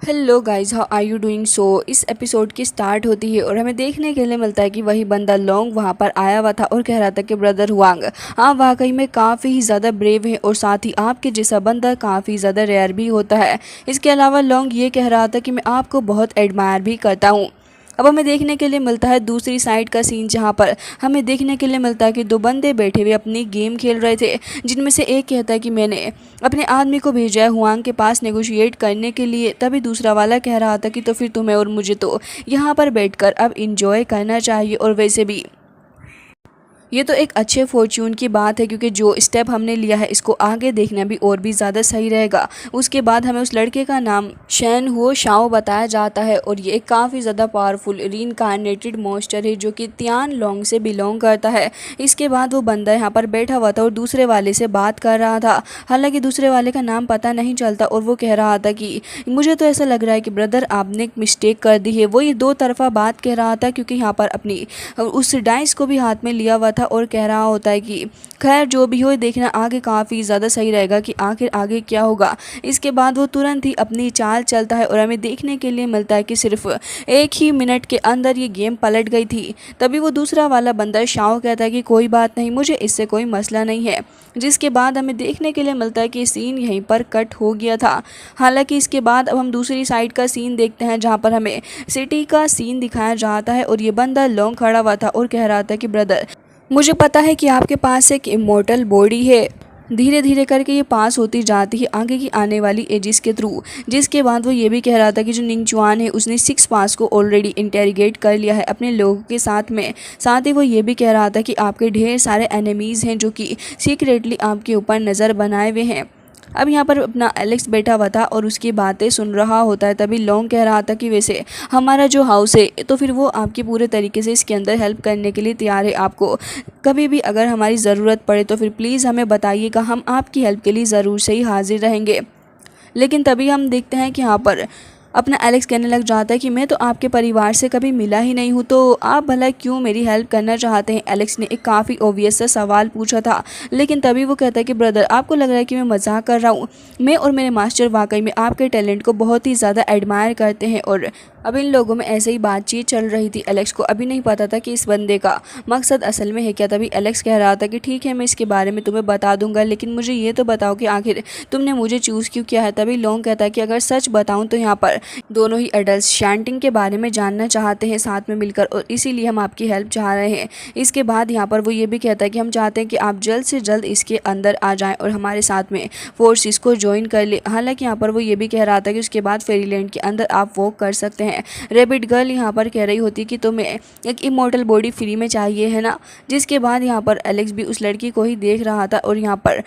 Hello guys, how are you doing. इस episode की start होती है और हमें देखने के लिए मिलता है कि वही बंदा लोंग वहाँ पर आया हुआ था और कह रहा था कि ब्रदर हुआंग आप वाकई में काफ़ी ही ज़्यादा ब्रेव हैं और साथ ही आपके जैसा बंदा काफ़ी ज़्यादा रेयर भी होता है। इसके अलावा लोंग ये कह रहा था कि मैं आपको बहुत एडमायर भी करता हूँ। अब हमें देखने के लिए मिलता है दूसरी साइड का सीन, जहाँ पर हमें देखने के लिए मिलता है कि दो बंदे बैठे हुए अपनी गेम खेल रहे थे, जिनमें से एक कहता है कि मैंने अपने आदमी को भेजा है हुआंग के पास नेगोशिएट करने के लिए। तभी दूसरा वाला कह रहा था कि तो फिर तुम्हें और मुझे तो यहाँ पर बैठकर अब इंजॉय करना चाहिए, और वैसे भी ये तो एक अच्छे फॉर्च्यून की बात है, क्योंकि जो स्टेप हमने लिया है इसको आगे देखना भी और भी ज़्यादा सही रहेगा। उसके बाद हमें उस लड़के का नाम शैन हुओ शाओ बताया जाता है, और ये एक काफ़ी ज़्यादा पावरफुल रीइंकार्नेटेड मॉन्स्टर है जो कि तियान लोंग से बिलोंग करता है। इसके बाद वो बंदा यहाँ पर बैठा हुआ था और दूसरे वाले से बात कर रहा था। हालांकि दूसरे वाले का नाम पता नहीं चलता, और वो कह रहा था कि मुझे तो ऐसा लग रहा है कि ब्रदर आपने एक मिस्टेक कर दी है। वो ये दो तरफा बात कह रहा था, क्योंकि यहाँ पर अपनी उस डाइस को भी हाथ में लिया हुआ था और कह रहा होता है कि खैर जो भी हो, देखना आगे काफ़ी ज़्यादा सही रहेगा कि आखिर आगे क्या होगा। इसके बाद वो तुरंत ही अपनी चाल चलता है और हमें देखने के लिए मिलता है कि सिर्फ एक ही मिनट के अंदर ये गेम पलट गई थी। तभी वो दूसरा वाला बंदा शाओ कहता है कि कोई बात नहीं, मुझे इससे कोई मसला नहीं है। जिसके बाद हमें देखने के लिए मिलता है कि सीन यहीं पर कट हो गया था। हालांकि इसके बाद अब हम दूसरी साइड का सीन देखते हैं, जहाँ पर हमें सिटी का सीन दिखाया जाता है और ये बंदा लोंग खड़ा हुआ था और कह रहा था कि ब्रदर मुझे पता है कि आपके पास एक इमोर्टल बॉडी है। धीरे धीरे करके ये पास होती जाती है आगे की आने वाली एजिस के थ्रू। जिसके बाद वो ये भी कह रहा था कि जो निंगचुआन है उसने 6 पास को ऑलरेडी इंटेरोगेट कर लिया है अपने लोगों के साथ में। साथ ही वो ये भी कह रहा था कि आपके ढेर सारे एनिमीज़ हैं जो कि सीक्रेटली आपके ऊपर नज़र बनाए हुए हैं। अब यहाँ पर अपना एलेक्स बैठा हुआ था और उसकी बातें सुन रहा होता है। तभी लोंग कह रहा था कि वैसे हमारा जो हाउस है तो फिर वो आपकी पूरे तरीके से इसके अंदर हेल्प करने के लिए तैयार है। आपको कभी भी अगर हमारी ज़रूरत पड़े तो फिर प्लीज़ हमें बताइएगा, हम आपकी हेल्प के लिए ज़रूर से ही हाजिर रहेंगे। लेकिन तभी हम देखते हैं कि यहाँ पर अपना एलेक्स कहने लग जाता है कि मैं तो आपके परिवार से कभी मिला ही नहीं हूँ, तो आप भला क्यों मेरी हेल्प करना चाहते हैं। एलेक्स ने एक काफ़ी ऑब्वियस सा सवाल पूछा था। लेकिन तभी वो कहता है कि ब्रदर आपको लग रहा है कि मैं मजाक कर रहा हूँ, मैं और मेरे मास्टर वाकई में आपके टैलेंट को बहुत ही ज़्यादा एडमायर करते हैं। और अब इन लोगों में ऐसे ही बातचीत चल रही थी। एलेक्स को अभी नहीं पता था कि इस बंदे का मकसद असल में है क्या। तभी एलेक्स कह रहा था कि ठीक है, मैं इसके बारे में तुम्हें बता दूंगा, लेकिन मुझे ये तो बताओ कि आखिर तुमने मुझे चूज़ क्यों किया है। तभी लोंग कहता है कि अगर सच बताऊं तो यहाँ पर दोनों ही एडल्ट शैंटिंग के बारे में जानना चाहते हैं साथ में मिलकर, और इसीलिए हम आपकी हेल्प चाह रहे हैं। इसके बाद यहाँ पर वो ये भी कहता है कि हम चाहते हैं कि आप जल्द से जल्द इसके अंदर आ जाएं और हमारे साथ में फोर्सेस को ज्वाइन कर ले। हालांकि यहाँ पर वो ये भी कह रहा था कि उसके बाद फेरीलैंड के अंदर आप वॉक कर सकते हैं। रेबिट गर्ल यहाँ पर कह रही होती कि तुम्हें एक इमोर्टल बॉडी फ्री में चाहिए है ना। जिसके बाद यहाँ पर एलेक्स भी उस लड़की को ही देख रहा था, और यहाँ पर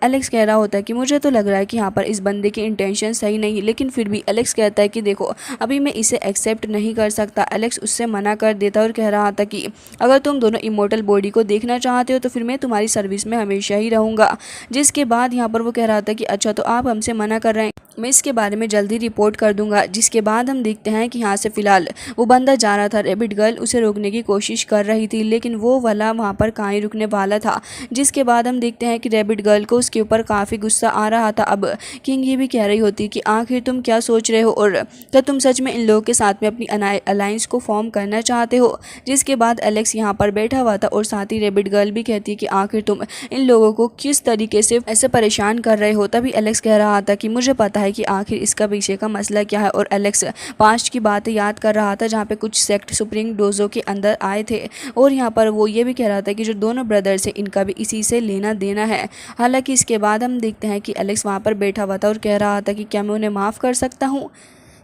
एलेक्स कह रहा होता है कि मुझे तो लग रहा है कि यहाँ पर इस बंदे की इंटेंशन सही नहीं, लेकिन फिर भी एलेक्स कहता है कि देखो अभी मैं इसे एक्सेप्ट नहीं कर सकता। एलेक्स उससे मना कर देता और कह रहा था कि अगर तुम दोनों इमोर्टल बॉडी को देखना चाहते हो तो फिर मैं तुम्हारी सर्विस में हमेशा ही रहूँगा। जिसके बाद यहाँ पर वो कह रहा था कि अच्छा तो आप हमसे मना कर रहे हैं, मैं इसके बारे में जल्दी रिपोर्ट कर दूंगा। जिसके बाद हम देखते हैं कि यहाँ से फिलहाल वो बंदा जा रहा था। रेबिट गर्ल उसे रोकने की कोशिश कर रही थी, लेकिन वो वाला वहाँ पर कहाँ ही रुकने वाला था। जिसके बाद हम देखते हैं कि रेबिट गर्ल को उसके ऊपर काफ़ी गुस्सा आ रहा था। अब किंग ये भी कह रही होती कि आखिर तुम क्या सोच रहे हो, और क्या तुम सच में इन लोगों के साथ में अपनी अलायंस को फॉर्म करना चाहते हो। जिसके बाद एलेक्स यहाँ पर बैठा हुआ था, और साथ ही रेबिट गर्ल भी कहती है कि आखिर तुम इन लोगों को किस तरीके से ऐसे परेशान कर रहे हो। तभी एलेक्स कह रहा था कि मुझे पता है कि आखिर इसका पीछे का मसला क्या है, और एलेक्स पास्ट की बातें याद कर रहा था जहाँ पे कुछ सेक्ट सुप्रीम डोजो के अंदर आए थे, और यहाँ पर वो ये भी कह रहा था कि जो दोनों ब्रदर्स हैं इनका भी इसी से लेना देना है। हालांकि इसके बाद हम देखते हैं कि एलेक्स वहाँ पर बैठा हुआ था और कह रहा था कि क्या मैं उन्हें माफ़ कर सकता हूँ।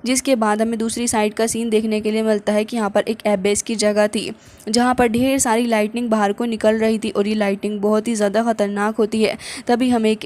जिसके बाद हमें दूसरी साइड का सीन देखने के लिए मिलता है कि यहाँ पर एक एबेस की जगह थी, जहाँ पर ढेर सारी लाइटनिंग बाहर को निकल रही थी, और ये लाइटनिंग बहुत ही ज़्यादा ख़तरनाक होती है। तभी हमें एक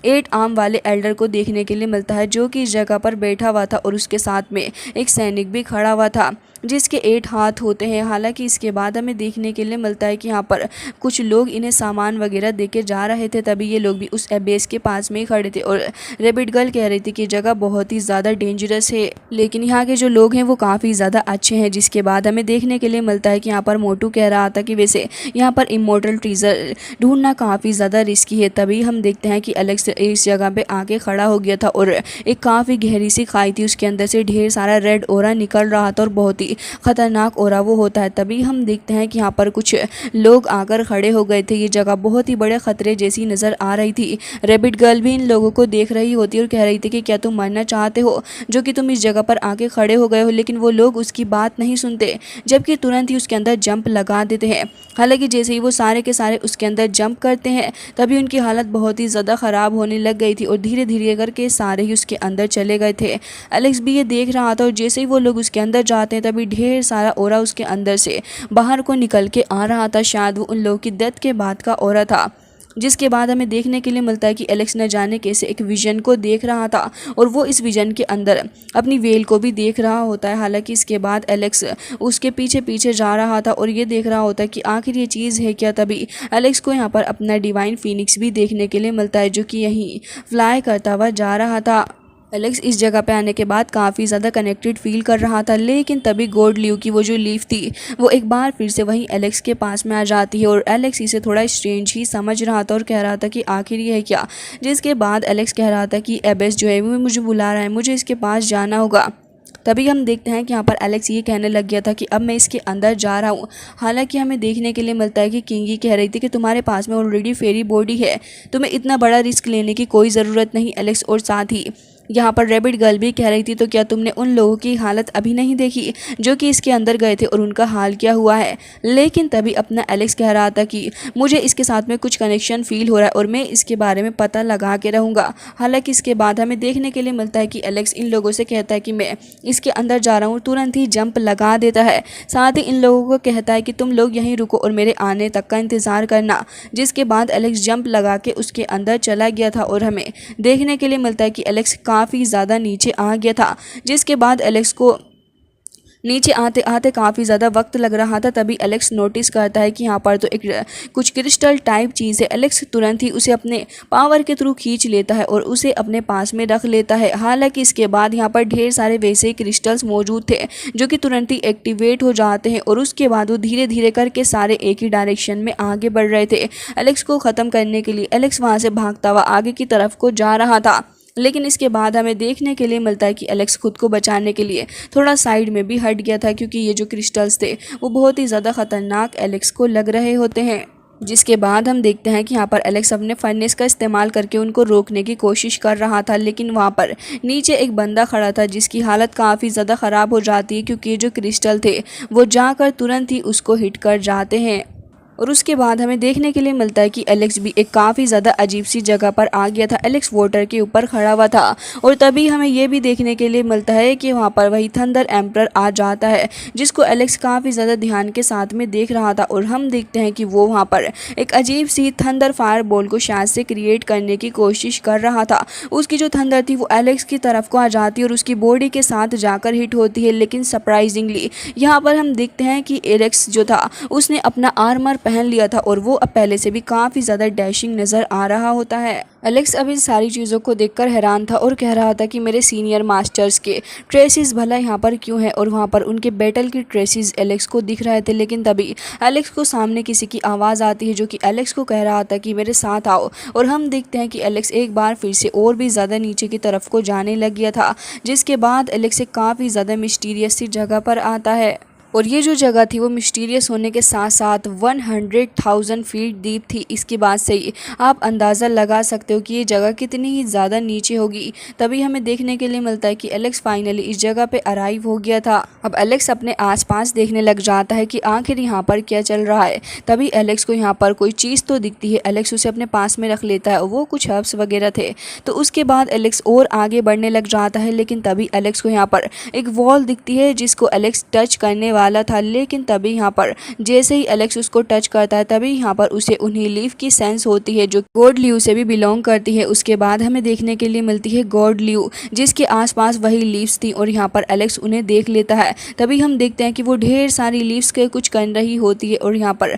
8 आर्म वाले एल्डर को देखने के लिए मिलता है, जो कि इस जगह पर बैठा हुआ था और उसके साथ में एक सैनिक भी खड़ा हुआ था। जिसके 8 हाथ होते हैं। हालांकि इसके बाद हमें देखने के लिए मिलता है कि यहाँ पर कुछ लोग इन्हें सामान वगैरह देके जा रहे थे, तभी ये लोग भी उस बेस के पास में ही खड़े थे और रैबिट गर्ल कह रही थी कि जगह बहुत ही ज़्यादा डेंजरस है, लेकिन यहाँ के जो लोग हैं वो काफ़ी ज़्यादा अच्छे हैं। जिसके बाद हमें देखने के लिए मिलता है कि यहाँ पर मोटू कह रहा था कि वैसे यहाँ पर इमोर्टल ट्रीजर ढूंढना काफ़ी ज़्यादा रिस्की है। तभी हम देखते हैं कि एलेक्स इस जगह पे आके खड़ा हो गया था और एक काफ़ी गहरी सी खाई थी, उसके अंदर से ढेर सारा रेड ओरा निकल रहा था और बहुत ही खतरनाक ओरा वो होता है। तभी हम देखते हैं कि यहाँ पर कुछ लोग आकर खड़े हो गए थे। ये जगह बहुत ही बड़े खतरे जैसी नज़र आ रही थी। रैबिट गर्ल भी इन लोगों को देख रही होती और कह रही थी कि क्या तुम मरना चाहते हो जो कि तुम इस जगह पर आके खड़े हो गए हो, लेकिन वो लोग उसकी बात नहीं सुनते, जबकि तुरंत ही उसके अंदर जंप लगा देते हैं। हालांकि जैसे ही वो सारे के सारे उसके अंदर जंप करते हैं तभी उनकी हालत बहुत ही ज़्यादा ख़राब होने लग गई थी और धीरे धीरे करके सारे ही उसके अंदर चले गए थे। एलेक्स भी ये देख रहा था और जैसे ही वो लोग उसके अंदर जाते हैं तभी ढेर सारा ओरा उसके अंदर से बाहर को निकल के आ रहा था। शायद वो उन लोगों की डेथ के बाद का ओरा था। जिसके बाद हमें देखने के लिए मिलता है कि एलेक्स न जाने कैसे एक विजन को देख रहा था और वो इस विजन के अंदर अपनी वेल को भी देख रहा होता है। हालांकि इसके बाद एलेक्स उसके पीछे पीछे जा रहा था और ये देख रहा होता है कि आखिर ये चीज़ है क्या। तभी एलेक्स को यहाँ पर अपना डिवाइन फीनिक्स भी देखने के लिए मिलता है जो कि यहीं फ्लाई करता हुआ जा रहा था। एलेक्स इस जगह पे आने के बाद काफ़ी ज़्यादा कनेक्टेड फील कर रहा था, लेकिन तभी गॉड ल्यू की वो जो लीफ थी वो एक बार फिर से वहीं एलेक्स के पास में आ जाती है और एलेक्स इसे थोड़ा स्ट्रेंज ही समझ रहा था और कह रहा था कि आखिर ये है क्या। जिसके बाद एलेक्स कह रहा था कि एबेस जो है वो मुझे बुला रहा है, मुझे इसके पास जाना होगा। तभी हम देखते हैं कि यहाँ पर एलेक्स ये कहने लग गया था कि अब मैं इसके अंदर जा रहा हूँ। हालांकि हमें देखने के लिए मिलता है कि किंगी कह रही थी कि तुम्हारे पास में ऑलरेडी फेरी बॉडी है, तुम्हें इतना बड़ा रिस्क लेने की कोई ज़रूरत नहीं एलेक्स। और साथ ही यहाँ पर रैबिट गर्ल भी कह रही थी तो क्या तुमने उन लोगों की हालत अभी नहीं देखी जो कि इसके अंदर गए थे और उनका हाल क्या हुआ है। लेकिन तभी अपना एलेक्स कह रहा था कि मुझे इसके साथ में कुछ कनेक्शन फील हो रहा है और मैं इसके बारे में पता लगा के रहूँगा। हालांकि इसके बाद हमें देखने के लिए मिलता है कि एलेक्स इन लोगों से कहता है कि मैं इसके अंदर जा रहा हूँ, तुरंत ही जंप लगा देता है। साथ ही इन लोगों को कहता है कि तुम लोग यहीं रुको और मेरे आने तक का इंतज़ार करना। जिसके बाद एलेक्स जंप लगा के उसके अंदर चला गया था और हमें देखने के लिए मिलता है कि एलेक्स काफ़ी ज़्यादा नीचे आ गया था। जिसके बाद एलेक्स को नीचे आते आते काफ़ी ज़्यादा वक्त लग रहा था। तभी एलेक्स नोटिस करता है कि यहाँ पर तो एक कुछ क्रिस्टल टाइप चीज़ है। एलेक्स तुरंत ही उसे अपने पावर के थ्रू खींच लेता है और उसे अपने पास में रख लेता है। हालांकि इसके बाद यहाँ पर ढेर सारे वैसे ही क्रिस्टल्स मौजूद थे जो कि तुरंत ही एक्टिवेट हो जाते हैं और उसके बाद वो धीरे धीरे करके सारे एक ही डायरेक्शन में आगे बढ़ रहे थे। एलेक्स को ख़त्म करने के लिए एलेक्स वहाँ से भागता हुआ आगे की तरफ को जा रहा था। लेकिन इसके बाद हमें देखने के लिए मिलता है कि एलेक्स खुद को बचाने के लिए थोड़ा साइड में भी हट गया था, क्योंकि ये जो क्रिस्टल्स थे वो बहुत ही ज़्यादा ख़तरनाक एलेक्स को लग रहे होते हैं। जिसके बाद हम देखते हैं कि यहाँ पर एलेक्स अपने फर्नेस का इस्तेमाल करके उनको रोकने की कोशिश कर रहा था, लेकिन वहाँ पर नीचे एक बंदा खड़ा था जिसकी हालत काफ़ी ज़्यादा ख़राब हो जाती है, क्योंकि ये जो क्रिस्टल थे वो जाकर तुरंत ही उसको हिट कर जाते हैं। और उसके बाद हमें देखने के लिए मिलता है कि एलेक्स भी एक काफ़ी ज़्यादा अजीब सी जगह पर आ गया था। एलेक्स वाटर के ऊपर खड़ा हुआ था और तभी हमें ये भी देखने के लिए मिलता है कि वहाँ पर वही थंडर एम्परर आ जाता है, जिसको एलेक्स काफ़ी ज़्यादा ध्यान के साथ में देख रहा था। और हम देखते हैं कि वो वहाँ पर एक अजीब सी थंडर फायर बॉल को शायद से क्रिएट करने की कोशिश कर रहा था। उसकी जो थंडर थी वो एलेक्स की तरफ को आ जाती है और उसकी बॉडी के साथ जाकर हिट होती है। लेकिन सरप्राइजिंगली यहाँ पर हम देखते हैं कि एलेक्स जो था उसने अपना आर्मर पहन लिया था और वो अब पहले से भी काफ़ी ज़्यादा डैशिंग नज़र आ रहा होता है। एलेक्स अब इन सारी चीज़ों को देखकर हैरान था और कह रहा था कि मेरे सीनियर मास्टर्स के ट्रेसेस भला यहाँ पर क्यों हैं, और वहाँ पर उनके बैटल की ट्रेसेस एलेक्स को दिख रहे थे। लेकिन तभी एलेक्स को सामने किसी की आवाज़ आती है जो कि एलेक्स को कह रहा था कि मेरे साथ आओ। और हम देखते हैं कि एलेक्स एक बार फिर से और भी ज़्यादा नीचे की तरफ को जाने लग गया था। जिसके बाद एलेक्स एक काफ़ी ज़्यादा मिस्टीरियस सी जगह पर आता है और ये जो जगह थी वो मिस्टीरियस होने के साथ साथ 100,000 फीट डीप थी। इसकी बात से ही आप अंदाज़ा लगा सकते हो कि ये जगह कितनी ही ज़्यादा नीचे होगी। तभी हमें देखने के लिए मिलता है कि एलेक्स फाइनली इस जगह पे अराइव हो गया था। अब एलेक्स अपने आसपास देखने लग जाता है कि आखिर यहाँ पर क्या चल रहा है। तभी एलेक्स को यहाँ पर कोई चीज़ तो दिखती है। एलेक्स उसे अपने पास में रख लेता है और वो कुछ हर्ब्स वगैरह थे। तो उसके बाद एलेक्स और आगे बढ़ने लग जाता है, लेकिन तभी एलेक्स को यहाँ पर एक वॉल दिखती है जिसको एलेक्स टच करने वाला डाला था, लेकिन तभी यहाँ पर जैसे ही एलेक्स उसको टच करता है तभी यहाँ पर उसे उन्हीं लीफ की सेंस होती है जो गॉड ल्यू से भी बिलोंग करती है। उसके बाद हमें देखने के लिए मिलती है गॉड ल्यू जिसके आसपास वही लीव्स थी और यहाँ पर एलेक्स उन्हें देख लेता है। तभी हम देखते हैं कि वो ढेर सारी लीव्स के कुछ कर रही होती है और यहाँ पर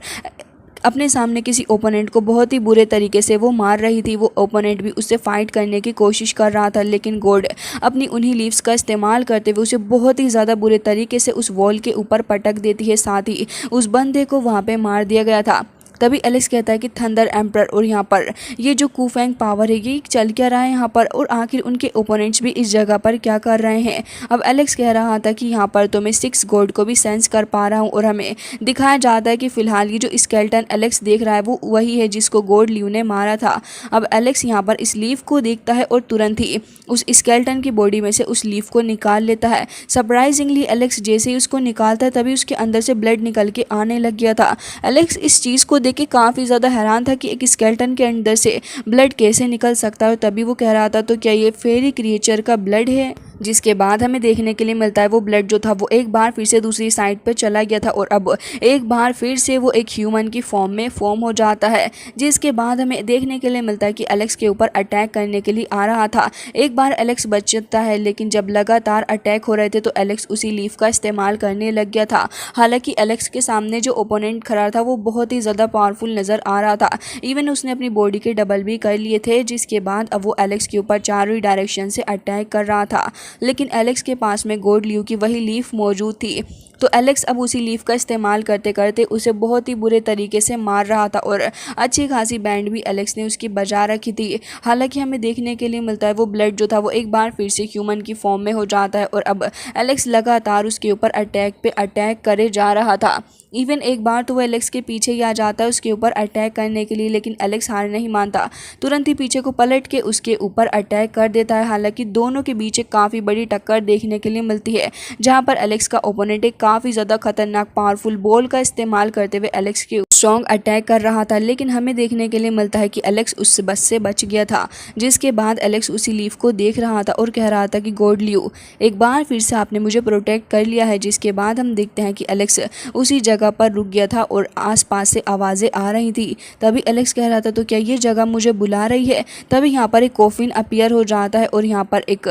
अपने सामने किसी ओपोनेंट को बहुत ही बुरे तरीके से वो मार रही थी। वो ओपोनेंट भी उससे फाइट करने की कोशिश कर रहा था, लेकिन गॉड अपनी उन्हीं लीव्स का इस्तेमाल करते हुए उसे बहुत ही ज़्यादा बुरे तरीके से उस वॉल के ऊपर पटक देती है। साथ ही उस बंदे को वहाँ पे मार दिया गया था। तभी एलेक्स कहता है कि थंडर एम्परर और यहाँ पर ये जो कुफैंग पावर है ये चल क्या रहा है यहाँ पर, और आखिर उनके ओपोनेंट्स भी इस जगह पर क्या कर रहे हैं। अब एलेक्स कह रहा था कि यहाँ पर तो मैं 6 गॉड को भी सेंस कर पा रहा हूँ, और हमें दिखाया जाता है कि फिलहाल ये जो स्केलेटन एलेक्स देख रहा है वो वही है जिसको गॉड ल्यू ने मारा था। अब एलेक्स यहाँ पर इस लीफ को देखता है और तुरंत ही उस स्केलेटन की बॉडी में से उस लीफ को निकाल लेता है। सरप्राइजिंगली एलेक्स जैसे ही उसको निकालता है तभी उसके अंदर से ब्लड निकल के आने लग गया था। एलेक्स इस चीज़ को देख के काफ़ी ज़्यादा हैरान था कि एक स्केलेटन के अंदर से ब्लड कैसे निकल सकता है। तभी वो कह रहा था तो क्या ये फेरी क्रिएचर का ब्लड है। जिसके बाद हमें देखने के लिए मिलता है वो ब्लड जो था वो एक बार फिर से दूसरी साइड पर चला गया था और अब एक बार फिर से वो एक ह्यूमन की फॉर्म में फॉर्म हो जाता है। जिसके बाद हमें देखने के लिए मिलता है कि एलेक्स के ऊपर अटैक करने के लिए आ रहा था। एक बार एलेक्स बच जाता है, लेकिन जब लगातार अटैक हो रहे थे तो एलेक्स उसी लीफ का इस्तेमाल करने लग गया था। हालांकि एलेक्स के सामने जो ओपोनेंट खड़ा था वो बहुत ही ज़्यादा पावरफुल नज़र आ रहा था। इवन उसने अपनी बॉडी के डबल भी कर लिए थे। जिसके बाद अब वो एलेक्स के ऊपर चारों डायरेक्शन से अटैक कर रहा था, लेकिन एलेक्स के पास में गॉड ल्यू की वही लीफ मौजूद थी। तो एलेक्स अब उसी लीफ का इस्तेमाल करते करते उसे बहुत ही बुरे तरीके से मार रहा था और अच्छी खासी बैंड भी एलेक्स ने उसकी बजा रखी थी। हालांकि हमें देखने के लिए मिलता है वो ब्लड जो था वो एक बार फिर से ह्यूमन की फॉर्म में हो जाता है और अब एलेक्स लगातार उसके ऊपर अटैक पे अटैक करे जा रहा था। इवन एक बार तो वो एलेक्स के पीछे ही आ जाता है उसके ऊपर अटैक करने के लिए, लेकिन एलेक्स हार नहीं मानता। तुरंत ही पीछे को पलट के उसके ऊपर अटैक कर देता है। हालांकि दोनों के बीच एक काफ़ी बड़ी टक्कर देखने के लिए मिलती है, जहां पर एलेक्स का ओपोनेंट एक काफ़ी ज़्यादा खतरनाक पावरफुल बॉल का इस्तेमाल करते हुए एलेक्स के स्ट्रॉन्ग अटैक कर रहा था। लेकिन हमें देखने के लिए मिलता है कि एलेक्स उस बस से बच गया था। जिसके बाद एलेक्स उसी लीफ को देख रहा था और कह रहा था कि गॉड ल्यू एक बार फिर से आपने मुझे प्रोटेक्ट कर लिया है। जिसके बाद हम देखते हैं कि एलेक्स उसी जगह पर रुक गया था और आसपास से आवाज़ें आ रही थी। तभी एलेक्स कह रहा था तो क्या ये जगह मुझे बुला रही है। तभी यहाँ पर एक कॉफिन अपीयर हो जाता है और यहाँ पर एक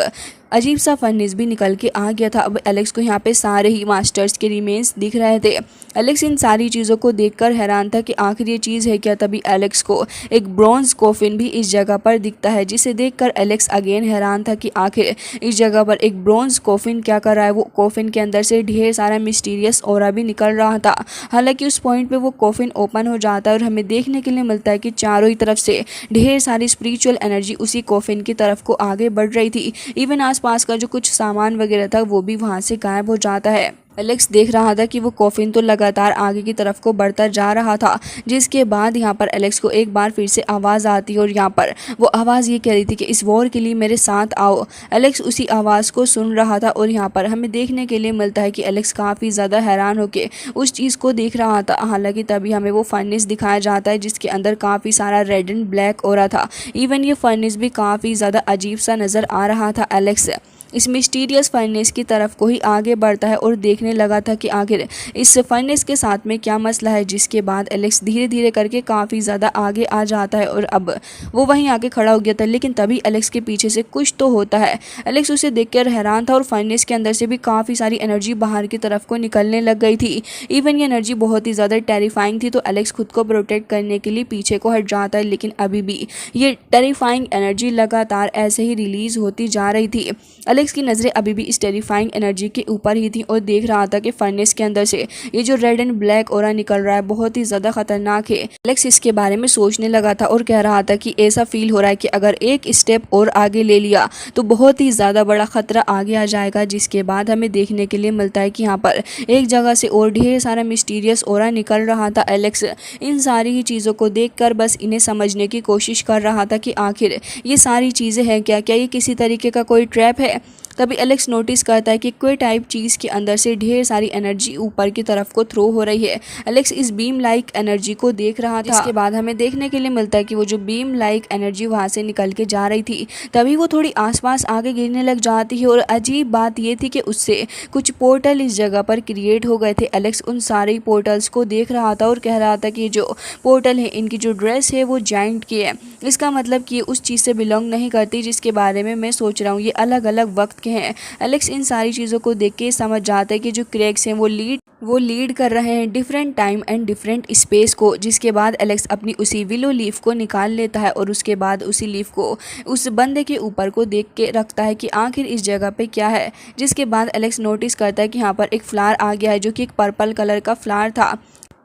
अजीब सा फर्नेस भी निकल के आ गया था। अब एलेक्स को यहाँ पे सारे ही मास्टर्स के रिमेन्स दिख रहे थे। एलेक्स इन सारी चीज़ों को देखकर हैरान था कि आखिर ये चीज़ है क्या। तभी एलेक्स को एक ब्रॉन्ज कॉफिन भी इस जगह पर दिखता है, जिसे देखकर एलेक्स अगेन हैरान था कि आखिर इस जगह पर एक ब्रॉन्ज कॉफिन क्या कर रहा है। वो कॉफिन के अंदर से ढेर सारा मिस्टीरियस ऑरा भी निकल रहा था। हालांकि उस पॉइंट पे वो कॉफिन ओपन हो जाता है और हमें देखने के लिए मिलता है कि चारों ही तरफ से ढेर सारी स्पिरिचुअल एनर्जी उसी कॉफिन की तरफ को आगे बढ़ रही थी। इवन आसपास का जो कुछ सामान वगैरह था वो भी वहाँ से गायब हो जाता है। एलेक्स देख रहा था कि वो कॉफिन तो लगातार आगे की तरफ को बढ़ता जा रहा था। जिसके बाद यहाँ पर एलेक्स को एक बार फिर से आवाज़ आती है और यहाँ पर वो आवाज़ ये कह रही थी कि इस वॉर के लिए मेरे साथ आओ। एलेक्स उसी आवाज़ को सुन रहा था और यहाँ पर हमें देखने के लिए मिलता है कि एलेक्स काफ़ी ज़्यादा हैरान होकर उस चीज़ को देख रहा था। हालांकि तभी हमें वो फर्नेस दिखाया जाता है जिसके अंदर काफ़ी सारा रेड एंड ब्लैक हो रहा था। इवन ये फर्नेस भी काफ़ी ज़्यादा अजीब सा नज़र आ रहा था। एलेक्स इस मिस्टीरियस फर्नेस की तरफ को ही आगे बढ़ता है और देखने लगा था कि आखिर इस फर्नेस के साथ में क्या मसला है। जिसके बाद एलेक्स धीरे धीरे करके काफ़ी ज़्यादा आगे आ जाता है और अब वो वहीं आगे खड़ा हो गया था। लेकिन तभी एलेक्स के पीछे से कुछ तो होता है। एलेक्स उसे देखकर हैरान था और फर्नेस के अंदर से भी काफ़ी सारी एनर्जी बाहर की तरफ को निकलने लग गई थी। इवन ये एनर्जी बहुत ही ज़्यादा टेरिफाइंग थी, तो एलेक्स खुद को प्रोटेक्ट करने के लिए पीछे को हट जाता है। लेकिन अभी भी ये टेरिफाइंग एनर्जी लगातार ऐसे ही रिलीज़ होती जा रही थी। एलेक्स की नज़रें अभी भी इस टेरिफाइंग एनर्जी के ऊपर ही थी और देख रहा था कि फर्नेस के अंदर से ये जो रेड एंड ब्लैक ऑरा निकल रहा है बहुत ही ज़्यादा खतरनाक है। एलेक्स इसके बारे में सोचने लगा था और कह रहा था कि ऐसा फील हो रहा है कि अगर एक स्टेप और आगे ले लिया तो बहुत ही ज़्यादा बड़ा खतरा आगे आ जाएगा। जिसके बाद हमें देखने के लिए मिलता है कि यहाँ पर एक जगह से और ढेर सारा मिस्टीरियस ऑरा निकल रहा था। एलेक्स इन सारी ही चीज़ों को देखकर बस इन्हें समझने की कोशिश कर रहा था कि आखिर ये सारी चीज़ें हैं क्या, ये किसी तरीके का कोई ट्रैप है। तभी एलेक्स नोटिस करता है कि कोई टाइप चीज़ के अंदर से ढेर सारी एनर्जी ऊपर की तरफ को थ्रो हो रही है। एलेक्स इस बीम लाइक एनर्जी को देख रहा था। इसके बाद हमें देखने के लिए मिलता है कि वो जो बीम लाइक एनर्जी वहाँ से निकल के जा रही थी, तभी वो थोड़ी आसपास आगे गिरने लग जाती है और अजीब बात ये थी कि उससे कुछ पोर्टल इस जगह पर क्रिएट हो गए थे। एलेक्स उन सारे पोर्टल्स को देख रहा था और कह रहा था कि जो पोर्टल है, इनकी जो ड्रेस है वो जाइंट की है। इसका मतलब कि उस चीज़ से बिलोंग नहीं करती जिसके बारे में मैं सोच रहा हूँ। ये अलग अलग वक्त के हैं। एलेक्स इन सारी चीज़ों को देख के समझ जाता है कि जो क्रैक्स हैं वो लीड कर रहे हैं different time and different space को। जिसके बाद एलेक्स अपनी उसी विलो लीफ को निकाल लेता है और उसके बाद उसी लीफ को उस बंदे के ऊपर को देख के रखता है कि आखिर इस जगह पे क्या है। जिसके बाद एलेक्स नोटिस करता है कि यहाँ पर एक फ्लावर आ गया है, जो कि एक पर्पल कलर का फ्लावर था।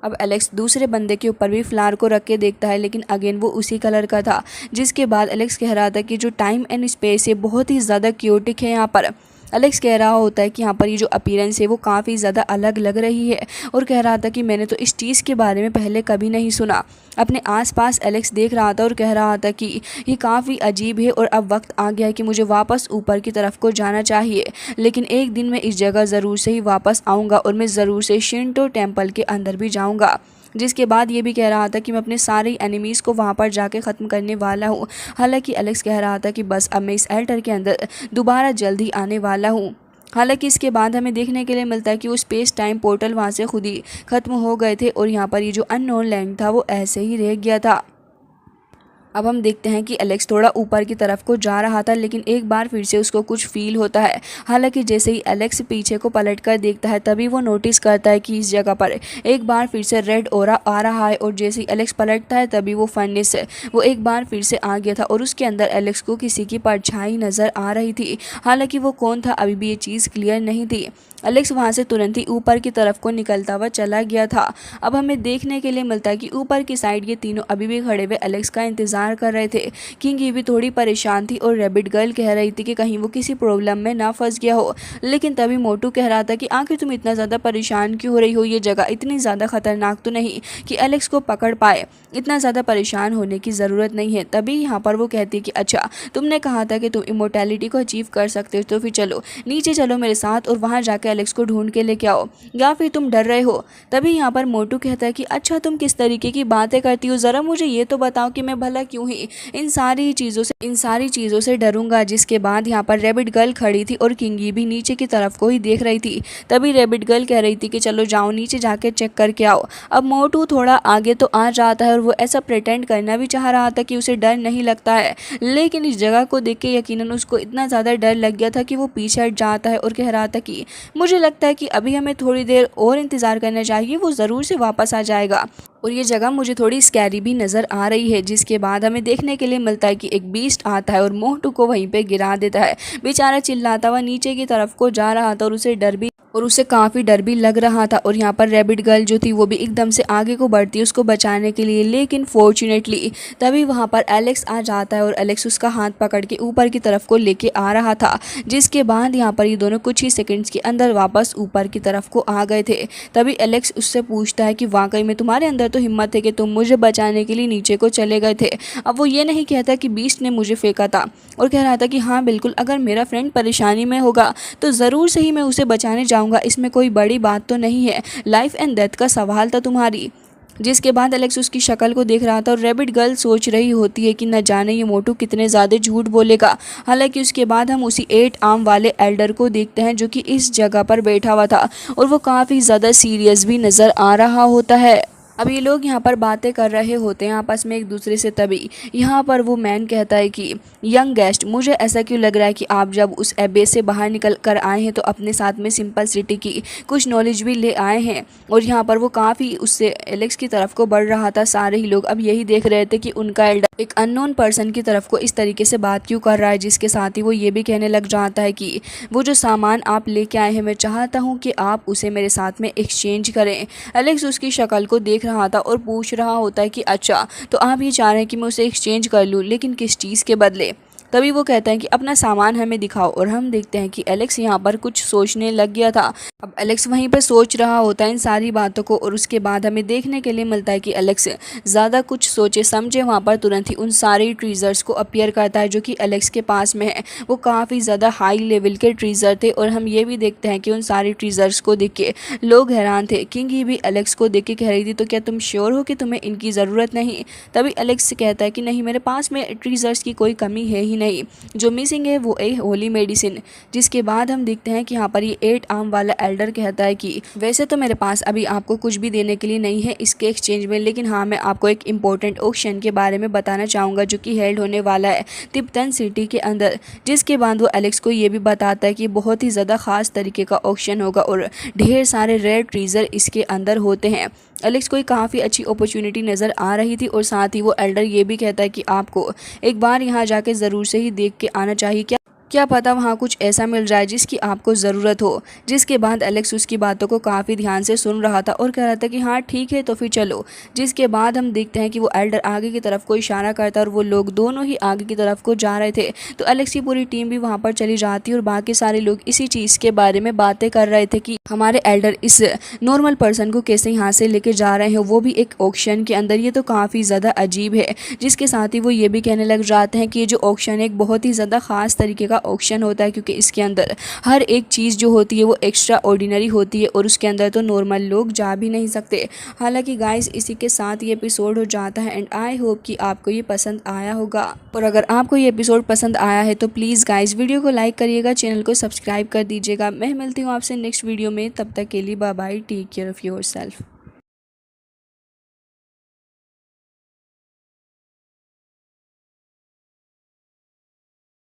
अब एलेक्स दूसरे बंदे के ऊपर भी फ्लावर को रख के देखता है, लेकिन अगेन वो उसी कलर का था। जिसके बाद एलेक्स कह रहा था कि जो टाइम एंड स्पेस है बहुत ही ज़्यादा क्यूटिक है। यहाँ पर एलेक्स कह रहा होता है कि यहाँ पर ये जो अपीयरेंस है वो काफ़ी ज़्यादा अलग लग रही है और कह रहा था कि मैंने तो इस चीज़ के बारे में पहले कभी नहीं सुना। अपने आसपास एलेक्स देख रहा था और कह रहा था कि ये काफ़ी अजीब है और अब वक्त आ गया है कि मुझे वापस ऊपर की तरफ को जाना चाहिए। लेकिन एक दिन मैं इस जगह ज़रूर से ही वापस आऊँगा और मैं ज़रूर से शिंटो टेम्पल के अंदर भी जाऊँगा। जिसके बाद ये भी कह रहा था कि मैं अपने सारे एनिमीज़ को वहाँ पर जाके ख़त्म करने वाला हूँ। हालांकि एलेक्स कह रहा था कि बस अब मैं इस एल्टर के अंदर दोबारा जल्दी आने वाला हूँ। हालांकि इसके बाद हमें देखने के लिए मिलता है कि वो स्पेस टाइम पोर्टल वहाँ से खुद ही ख़त्म हो गए थे और यहाँ पर ये जो अननोन लैंड था वो ऐसे ही रह गया था। अब हम देखते हैं कि एलेक्स थोड़ा ऊपर की तरफ को जा रहा था, लेकिन एक बार फिर से उसको कुछ फील होता है। हालांकि जैसे ही एलेक्स पीछे को पलट कर देखता है, तभी वो नोटिस करता है कि इस जगह पर एक बार फिर से रेड ओरा आ रहा है और जैसे ही एलेक्स पलटता है तभी वो फर्नेस वो एक बार फिर से आ गया था और उसके अंदर एलेक्स को किसी की परछाई नज़र आ रही थी। हालांकि वो कौन था अभी भी ये चीज़ क्लियर नहीं थी। एलेक्स वहाँ से तुरंत ही ऊपर की तरफ को निकलता हुआ चला गया था। अब हमें देखने के लिए मिलता है कि ऊपर की साइड ये तीनों अभी भी खड़े हुए एलेक्स का इंतज़ार कर रहे थे। किंग ये भी थोड़ी परेशान थी और रैबिट गर्ल कह रही थी कि कहीं वो किसी प्रॉब्लम में ना फंस गया हो। लेकिन तभी मोटू कह रहा था कि आखिर तुम इतना ज़्यादा परेशान क्यों हो रही हो, ये जगह इतनी ज़्यादा खतरनाक तो नहीं कि एलेक्स को पकड़ पाए। इतना ज़्यादा परेशान होने की ज़रूरत नहीं है। तभी यहाँ पर वो कहती है कि अच्छा, तुमने कहा था कि तुम इमोर्टैलिटी को अचीव कर सकते हो, तो फिर चलो नीचे चलो मेरे साथ और वहाँ जाकर एलेक्स को ढूंढ के लेके आओ, या फिर तुम डर रहे हो। तभी यहाँ पर मोटू कहता है कि अच्छा, तुम किस तरीके की बातें करती हो, ज़रा मुझे ये तो बताओ कि मैं भला क्यों ही इन सारी चीज़ों से डरूंगा। जिसके बाद यहाँ पर रैबिट गर्ल खड़ी थी और किंगी भी नीचे की तरफ को ही देख रही थी। तभी रैबिट गर्ल कह रही थी कि चलो जाओ नीचे जाके चेक करके आओ। अब मोटू थोड़ा आगे तो आ जाता है और वो ऐसा प्रिटेंड करना भी चाह रहा था कि उसे डर नहीं लगता है, लेकिन इस जगह को देख के यकीनन उसको इतना ज़्यादा डर लग गया था कि वो पीछे हट जाता है और कह रहा था कि मुझे लगता है कि अभी हमें थोड़ी देर और इंतज़ार करना चाहिए, वो ज़रूर से वापस आ जाएगा और ये जगह मुझे थोड़ी स्कैरी भी नज़र आ रही है। जिसके बाद हमें देखने के लिए मिलता है कि एक बीस्ट आता है और मोटू को वहीं पे गिरा देता है। बेचारा चिल्लाता हुआ नीचे की तरफ को जा रहा था और उसे काफ़ी डर भी लग रहा था। और यहाँ पर रैबिट गर्ल जो थी वो भी एकदम से आगे को बढ़ती है उसको बचाने के लिए, लेकिन फॉर्चुनेटली तभी वहाँ पर एलेक्स आ जाता है और एलेक्स उसका हाथ पकड़ के ऊपर की तरफ को लेके आ रहा था। जिसके बाद यहाँ पर ये दोनों कुछ ही सेकंड्स के अंदर वापस ऊपर की तरफ को आ गए थे। तभी एलेक्स उससे पूछता है कि वाकई में तुम्हारे अंदर तो हिम्मत है कि तुम मुझे बचाने के लिए नीचे को चले गए थे। अब वो ये नहीं कहता कि बीस्ट ने मुझे फेंका था और कह रहा था कि हाँ बिल्कुल, अगर मेरा फ्रेंड परेशानी में होगा तो ज़रूर से ही मैं उसे बचाने जाऊँगा, इसमें कोई बड़ी बात तो नहीं है, लाइफ एंड डेथ का सवाल था तुम्हारी। जिसके बाद एलेक्स उसकी शक्ल को देख रहा था और रैबिट गर्ल सोच रही होती है कि न जाने ये मोटू कितने ज़्यादा झूठ बोलेगा। हालांकि उसके बाद हम उसी 8 आर्म वाले एल्डर को देखते हैं जो कि इस जगह पर बैठा हुआ था और वो काफ़ी ज़्यादा सीरियस भी नज़र आ रहा होता है। अब ये लोग यहाँ पर बातें कर रहे होते हैं आपस में एक दूसरे से। तभी यहाँ पर वो मैन कहता है कि यंग गेस्ट, मुझे ऐसा क्यों लग रहा है कि आप जब उस एबे से बाहर निकल कर आए हैं तो अपने साथ में सिंपल सिटी की कुछ नॉलेज भी ले आए हैं। और यहाँ पर वो काफ़ी उससे एलेक्स की तरफ को बढ़ रहा था। सारे ही लोग अब यही देख रहे थे कि उनका एल्डर एक अननोन पर्सन की तरफ को इस तरीके से बात क्यों कर रहा है। जिसके साथ ही वो ये भी कहने लग जाता है कि वो जो सामान आप लेके आए हैं मैं चाहता हूँ कि आप उसे मेरे साथ में एक्सचेंज करें। एलेक्स उसकी शक्ल को देख रहा था और पूछ रहा होता है कि अच्छा, तो आप ये चाह रहे हैं कि मैं उसे एक्सचेंज कर लूँ, लेकिन किस चीज़ के बदले। तभी वो कहता है कि अपना सामान हमें दिखाओ और हम देखते हैं कि एलेक्स यहाँ पर कुछ सोचने लग गया था। अब एलेक्स वहीं पर सोच रहा होता है इन सारी बातों को और उसके बाद हमें देखने के लिए मिलता है कि एलेक्स ज़्यादा कुछ सोचे समझे वहाँ पर तुरंत ही उन सारे ट्रीजर्स को अपीयर करता है जो कि एलेक्स के पास में है। वो काफ़ी ज़्यादा हाई लेवल के ट्रीजर थे और हम ये भी देखते हैं कि उन सारे ट्रीजर्स को देख के लोग हैरान थे। किंग ही भी एलेक्स को देख के कह रही थी तो क्या तुम श्योर हो कि तुम्हें इनकी ज़रूरत नहीं? तभी एलेक्स कहता है कि नहीं, मेरे पास में ट्रीजर्स की कोई कमी है ही नहीं, जो मिसिंग है वो एक होली मेडिसिन। जिसके बाद हम देखते हैं कि यहाँ पर ये 8 आर्म वाला एल्डर कहता है कि वैसे तो मेरे पास अभी आपको कुछ भी देने के लिए नहीं है इसके एक्सचेंज में, लेकिन हाँ मैं आपको एक इम्पोर्टेंट ऑक्शन के बारे में बताना चाहूँगा जो कि हेल्ड होने वाला है तिब्बतन सिटी के अंदर। जिसके बाद वो एलेक्स को ये भी बताता है कि बहुत ही ज़्यादा ख़ास तरीके का ऑक्शन होगा और ढेर सारे रेयर ट्रीजर इसके अंदर होते हैं। एलेक्स को काफ़ी अच्छी अपॉर्चुनिटी नज़र आ रही थी और साथ ही वो एल्डर ये भी कहता है कि आपको एक बार यहाँ जाके ज़रूर से ही देख के आना चाहिए, क्या पता वहाँ कुछ ऐसा मिल जाए जिसकी आपको ज़रूरत हो। जिसके बाद एलेक्स उसकी बातों को काफ़ी ध्यान से सुन रहा था और कह रहा था कि हाँ ठीक है तो फिर चलो। जिसके बाद हम देखते हैं कि वो एल्डर आगे की तरफ को इशारा करता है और वो लोग दोनों ही आगे की तरफ को जा रहे थे। तो एलेक्स की पूरी टीम भी वहाँ पर चली जाती है और बाकी सारे लोग इसी चीज़ के बारे में बातें कर रहे थे कि हमारे एल्डर इस नॉर्मल पर्सन को कैसे यहाँ से लेके जा रहे हैं, वो भी एक ऑक्शन के अंदर। ये तो काफ़ी ज़्यादा अजीब है। जिसके साथ ही वो ये भी कहने लग जाते हैं कि ये जो ऑक्शन है एक बहुत ही ज़्यादा ख़ास तरीके का ऑक्शन होता है क्योंकि इसके अंदर हर एक चीज़ जो होती है वो एक्स्ट्रा ऑर्डिनरी होती है और उसके अंदर तो नॉर्मल लोग जा भी नहीं सकते। हालांकि गाइस इसी के साथ ये एपिसोड हो जाता है एंड आई होप कि आपको ये पसंद आया होगा। और अगर आपको ये एपिसोड पसंद आया है तो प्लीज़ गाइस वीडियो को लाइक करिएगा, चैनल को सब्सक्राइब कर दीजिएगा। मैं मिलती हूँ आपसे नेक्स्ट वीडियो में, तब तक के लिए bye bye, take care of yourself.